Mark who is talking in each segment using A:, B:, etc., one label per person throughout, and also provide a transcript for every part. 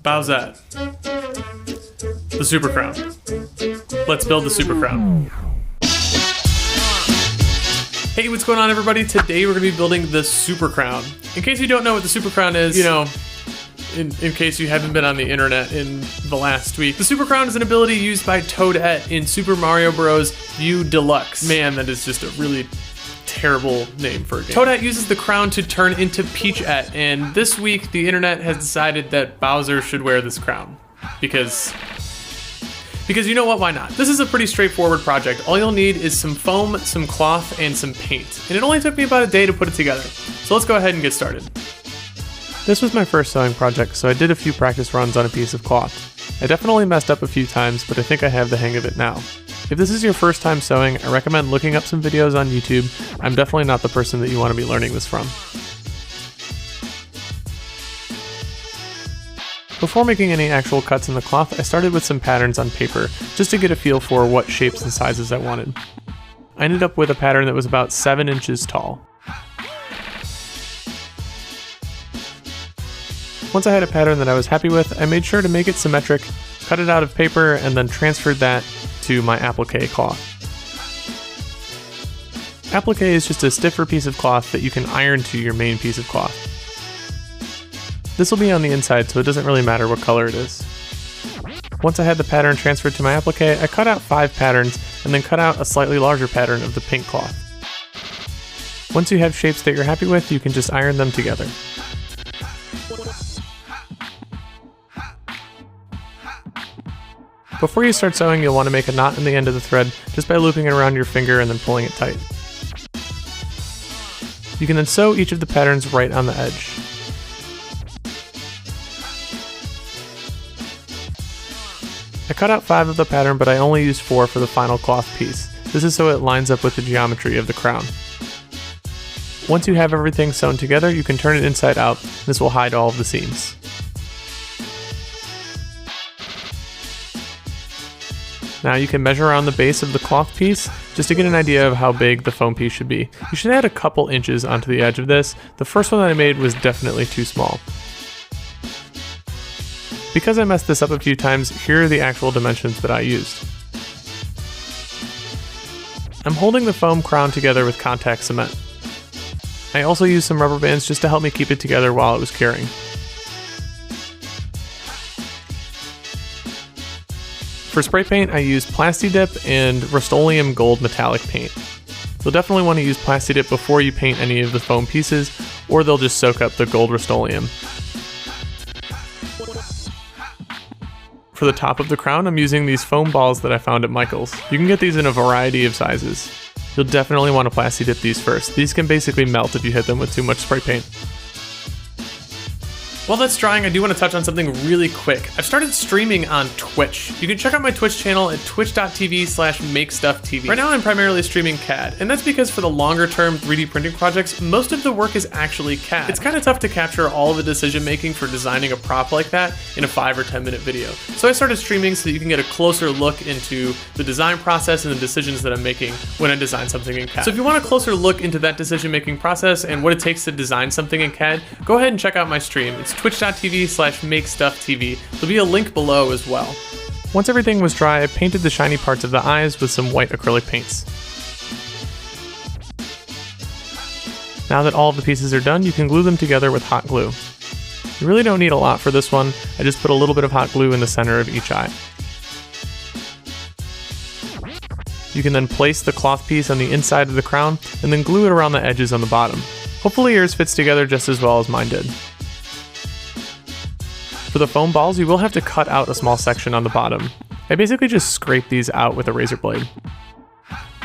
A: Bowsette. The Super Crown. Let's build the Super Crown. Hey, what's going on, everybody? Today we're going to be building the Super Crown. In case you don't know what the Super Crown is, in case you haven't been on the internet in the last week, the Super Crown is an ability used by Toadette in Super Mario Bros. U Deluxe. Man, that is just a really terrible name for a game. Toadette uses the crown to turn into Peachette, and this week the internet has decided that Bowser should wear this crown. Because you know what, why not? This is a pretty straightforward project. All you'll need is some foam, some cloth, and some paint. And it only took me about a day to put it together. So let's go ahead and get started. This was my first sewing project, so I did a few practice runs on a piece of cloth. I definitely messed up a few times, but I think I have the hang of it now. If this is your first time sewing, I recommend looking up some videos on YouTube. I'm definitely not the person that you want to be learning this from. Before making any actual cuts in the cloth, I started with some patterns on paper, just to get a feel for what shapes and sizes I wanted. I ended up with a pattern that was about 7 inches tall. Once I had a pattern that I was happy with, I made sure to make it symmetric, cut it out of paper, and then transferred that to my applique cloth. Applique is just a stiffer piece of cloth that you can iron to your main piece of cloth. This will be on the inside, so it doesn't really matter what color it is. Once I had the pattern transferred to my applique, I cut out 5 patterns and then cut out a slightly larger pattern of the pink cloth. Once you have shapes that you're happy with, you can just iron them together. Before you start sewing, you'll want to make a knot in the end of the thread just by looping it around your finger and then pulling it tight. You can then sew each of the patterns right on the edge. I cut out 5 of the pattern, but I only used 4 for the final cloth piece. This is so it lines up with the geometry of the crown. Once you have everything sewn together, you can turn it inside out. This will hide all of the seams. Now you can measure around the base of the cloth piece just to get an idea of how big the foam piece should be. You should add a couple inches onto the edge of this. The first one that I made was definitely too small. Because I messed this up a few times, here are the actual dimensions that I used. I'm holding the foam crown together with contact cement. I also used some rubber bands just to help me keep it together while it was curing. For spray paint, I used Plastidip and Rust-Oleum Gold Metallic Paint. You'll definitely want to use Plastidip before you paint any of the foam pieces, or they'll just soak up the gold Rust-Oleum. For the top of the crown, I'm using these foam balls that I found at Michael's. You can get these in a variety of sizes. You'll definitely want to Plastidip these first. These can basically melt if you hit them with too much spray paint. While that's drying, I do want to touch on something really quick. I've started streaming on Twitch. You can check out my Twitch channel at twitch.tv/makestufftv. Right now I'm primarily streaming CAD, and that's because for the longer term 3D printing projects, most of the work is actually CAD. It's kind of tough to capture all of the decision making for designing a prop like that in a 5 or 10 minute video. So I started streaming so that you can get a closer look into the design process and the decisions that I'm making when I design something in CAD. So if you want a closer look into that decision making process and what it takes to design something in CAD, go ahead and check out my stream. It's twitch.tv/makestufftv. There'll be a link below as well. Once everything was dry, I painted the shiny parts of the eyes with some white acrylic paints. Now that all of the pieces are done, you can glue them together with hot glue. You really don't need a lot for this one. I just put a little bit of hot glue in the center of each eye. You can then place the cloth piece on the inside of the crown and then glue it around the edges on the bottom. Hopefully yours fits together just as well as mine did. For the foam balls, you will have to cut out a small section on the bottom. I basically just scrape these out with a razor blade.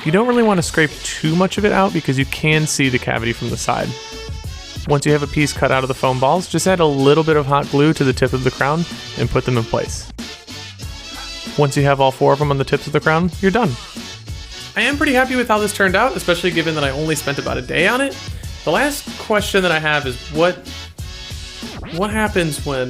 A: You don't really want to scrape too much of it out because you can see the cavity from the side. Once you have a piece cut out of the foam balls, just add a little bit of hot glue to the tip of the crown and put them in place. Once you have all 4 of them on the tips of the crown, you're done. I am pretty happy with how this turned out, especially given that I only spent about a day on it. The last question that I have is what happens when